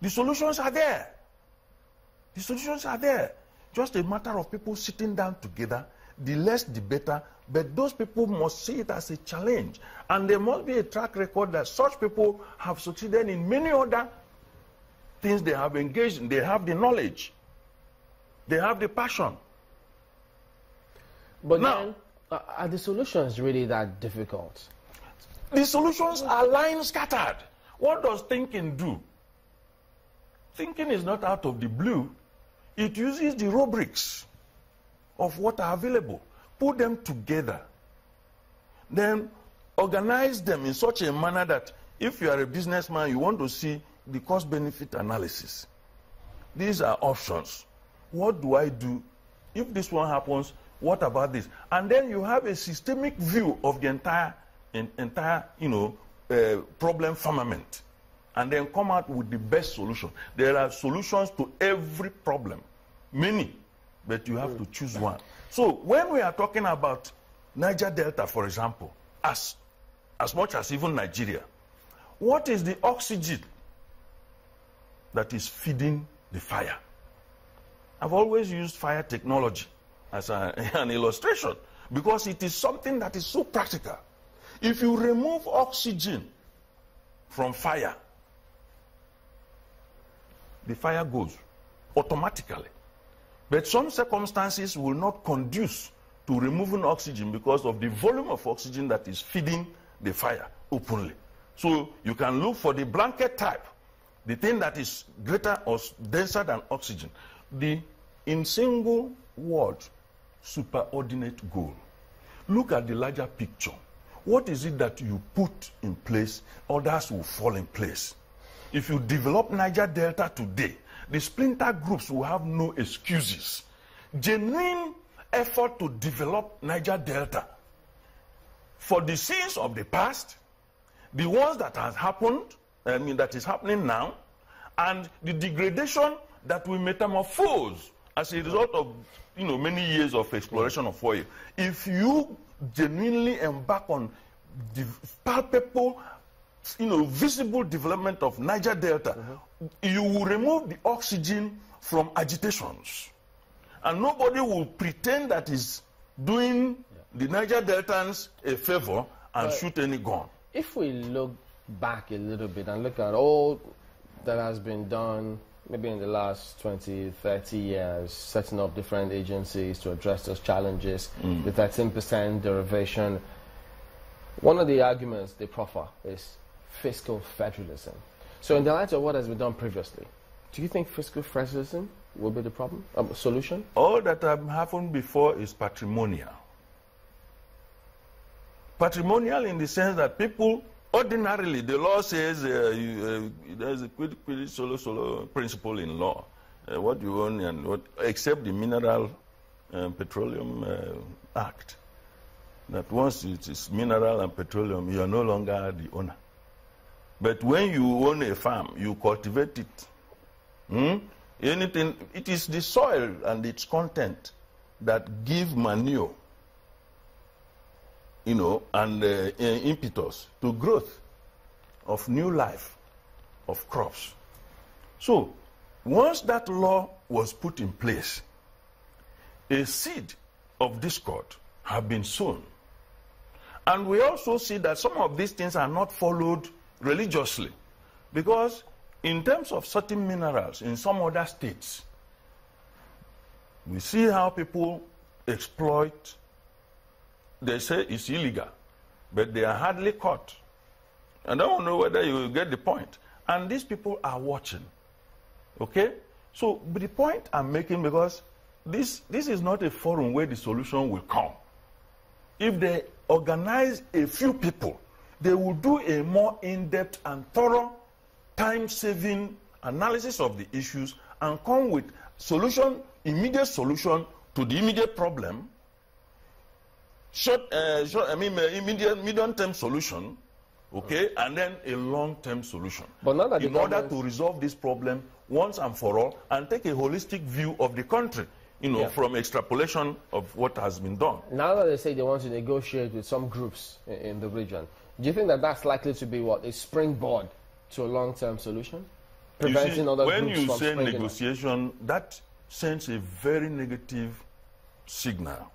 The solutions are there. The solutions are there. Just a matter of people sitting down together, the less the better, but those people must see it as a challenge. And there must be a track record that such people have succeeded in many other things they have engaged in. They have the knowledge. They have the passion. But now, are the solutions really that difficult? The solutions are lying scattered. What does thinking do? Thinking is not out of the blue. It uses the rubrics of what are available, put them together, then organize them in such a manner that if you are a businessman, you want to see the cost-benefit analysis. These are options. What do I do? If this one happens, what about this? And then you have a systemic view of the entire problem firmament, and then come out with the best solution. There are solutions to every problem, many, but you have to choose one. So when we are talking about Niger Delta, for example, as much as even Nigeria, what is the oxygen that is feeding the fire? I've always used fire technology as an illustration because it is something that is so practical. If you remove oxygen from fire, the fire goes automatically. But some circumstances will not conduce to removing oxygen because of the volume of oxygen that is feeding the fire openly. So you can look for the blanket type, the thing that is greater or denser than oxygen. In single word, superordinate goal. Look at the larger picture. What is it that you put in place, others will fall in place? If you develop Niger Delta today, the splinter groups will have no excuses. Genuine effort to develop Niger Delta for the sins of the past, the ones that has happened, that is happening now, and the degradation that will metamorphose as a result of many years of exploration of oil. If you genuinely embark on the palpable, visible development of Niger Delta, you will remove the oxygen from agitations. And nobody will pretend that is doing the Niger Deltans a favor and shoot any gun. If we look back a little bit and look at all that has been done, maybe in the last 20, 30 years, setting up different agencies to address those challenges, the 13% derivation, one of the arguments they proffer is fiscal federalism. So in the light of what has been done previously, do you think fiscal federalism will be the problem, solution? All that have happened before is patrimonial. Patrimonial in the sense that people, ordinarily, the law says there's a quid solo principle in law. What you own and what, except the Mineral Petroleum Act, that once it is mineral and petroleum, you are no longer the owner. But when you own a farm, you cultivate it. Anything, it is the soil and its content that give manure, and impetus to growth of new life, of crops. So, once that law was put in place, a seed of discord have been sown. And we also see that some of these things are not followed religiously, because in terms of certain minerals in some other states, we see how people exploit. They say it's illegal, but they are hardly caught. I don't know whether you will get the point. And these people are watching. Okay? So, but the point I'm making, because this is not a forum where the solution will come. If they organize a few people, they will do a more in-depth and thorough, time-saving analysis of the issues and come with immediate solution to the immediate problem, medium-term solution, okay, and then a long-term solution. But not that in order to resolve this problem once and for all, and take a holistic view of the country, from extrapolation of what has been done. Now that they say they want to negotiate with some groups in the region, do you think that that's likely to be a springboard to a long-term solution? preventing other when groups you from say springing negotiation, that sends a very negative signal.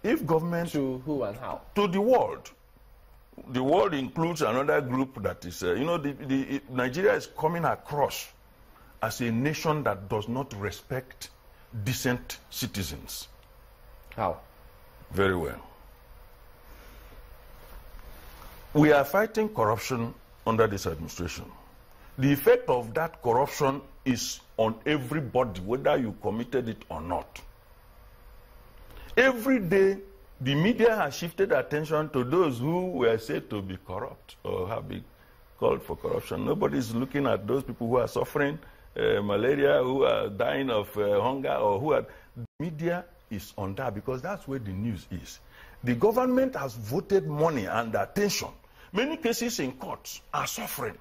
If government... To who and how? To the world. The world includes another group that is, Nigeria is coming across as a nation that does not respect decent citizens. How? Very well. We are fighting corruption under this administration. The effect of that corruption is on everybody, whether you committed it or not. Every day, the media has shifted attention to those who were said to be corrupt or have been called for corruption. Nobody is looking at those people who are suffering malaria, who are dying of hunger, or who are... The media is on that because that's where the news is. The government has voted money and attention. Many cases in courts are suffering.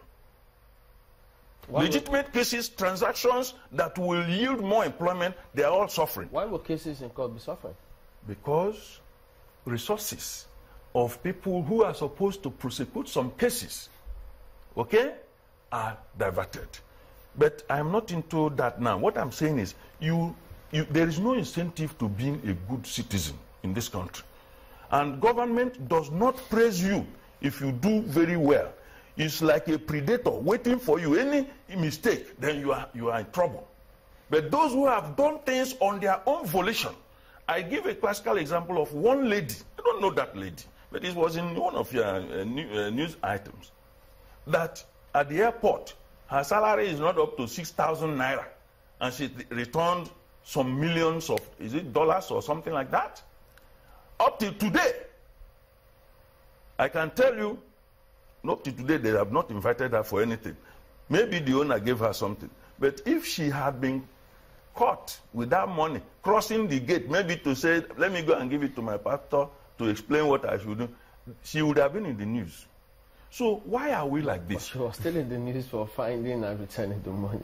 Legitimate cases, transactions that will yield more employment, they are all suffering. Why will cases in court be suffering? Because resources of people who are supposed to prosecute some cases, okay, are diverted. But I'm not into that now. What I'm saying is, there is no incentive to being a good citizen in this country. And government does not praise you if you do very well. It's like a predator waiting for you. Any mistake, then you are in trouble. But those who have done things on their own volition, I give a classical example of one lady. I don't know that lady, but it was in one of your news items. That at the airport, her salary is not up to 6,000 naira. And she returned some millions of, is it dollars or something like that? Up till today, I can tell you, up to today, they have not invited her for anything. Maybe the owner gave her something. But if she had been caught with that money, crossing the gate, maybe to say, let me go and give it to my pastor to explain what I should do, she would have been in the news. So why are we like this? She was still in the news for finding and returning the money.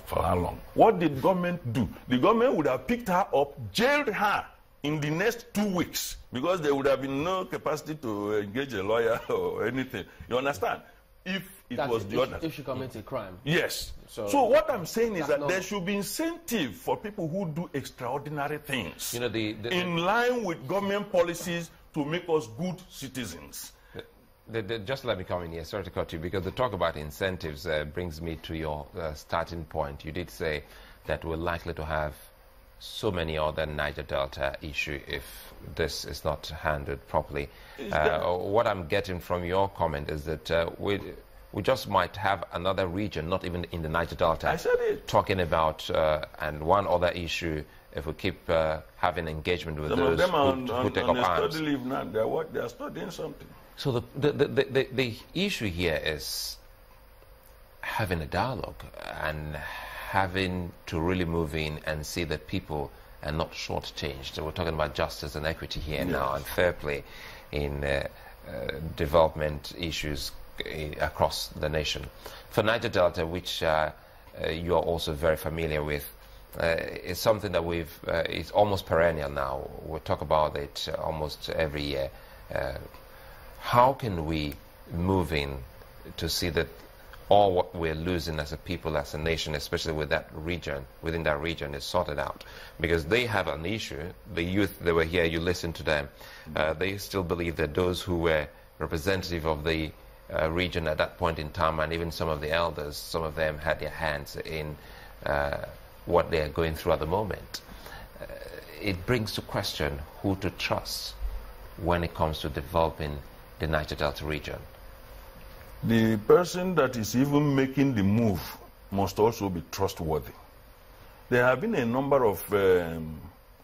For how long? What did government do? The government would have picked her up, jailed her in the next 2 weeks, because there would have been no capacity to engage a lawyer or anything. You understand? If it was the other. If she commits a crime. Yes. So what I'm saying is that there should be incentive for people who do extraordinary things, you know, in line with government policies to make us good citizens. Just let me come in here, sorry to cut you, because the talk about incentives brings me to your starting point. You did say that we're likely to have so many other Niger Delta issue if this is not handled properly. What I'm getting from your comment is that we just might have another region, not even in the Niger Delta, I said it. Talking about and one other issue if we keep having engagement with Some those of them who take up arms. Study leave now. They are studying something. So the issue here is having a dialogue and having to really move in and see that people are not shortchanged. We're talking about justice and equity here now, and fair play in development issues across the nation. For Niger Delta, which you are also very familiar with, it's something that it's almost perennial now. We talk about it almost every year. How can we move in to see that all what we're losing as a people, as a nation, especially with that region, within that region, is sorted out? Because they have an issue. The youth, they were here, you listened to them. They still believe that those who were representative of the region at that point in time, and even some of the elders, some of them had their hands in what they are going through at the moment. It brings to question who to trust when it comes to developing the Niger Delta region. The person that is even making the move must also be trustworthy. There have been a number of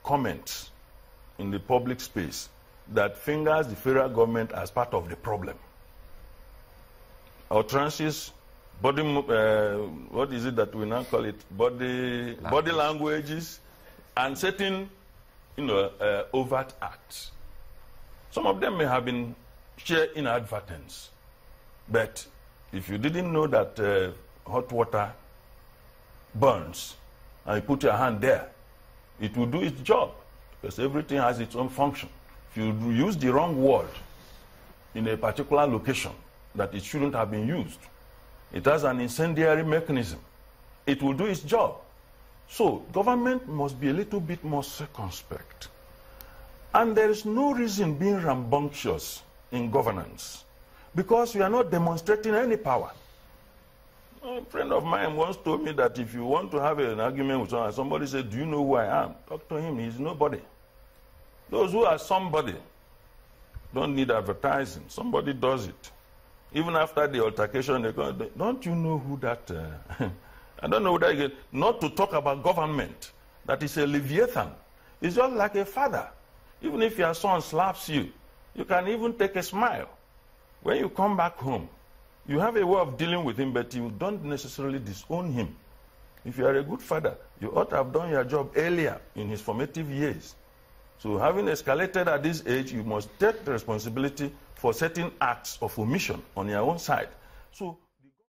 comments in the public space that fingers the federal government as part of the problem. Utterances, body, what is it that we now call it? Body languages, and certain, overt acts. Some of them may have been shared inadvertence. But if you didn't know that hot water burns, and you put your hand there, it will do its job, because everything has its own function. If you use the wrong word in a particular location that it shouldn't have been used, it has an incendiary mechanism it will do its job. So government must be a little bit more circumspect. And there is no reason being rambunctious in governance, because we are not demonstrating any power. A friend of mine once told me that if you want to have an argument with someone, somebody said, do you know who I am? Talk to him, he's nobody. Those who are somebody don't need advertising. Somebody does it. Even after the altercation, they go, don't you know who that... I don't know who that is. Not to talk about government, that is a leviathan. It's just like a father. Even if your son slaps you, you can even take a smile. When you come back home, you have a way of dealing with him, but you don't necessarily disown him. If you are a good father, you ought to have done your job earlier in his formative years. So having escalated at this age, you must take the responsibility for certain acts of omission on your own side. So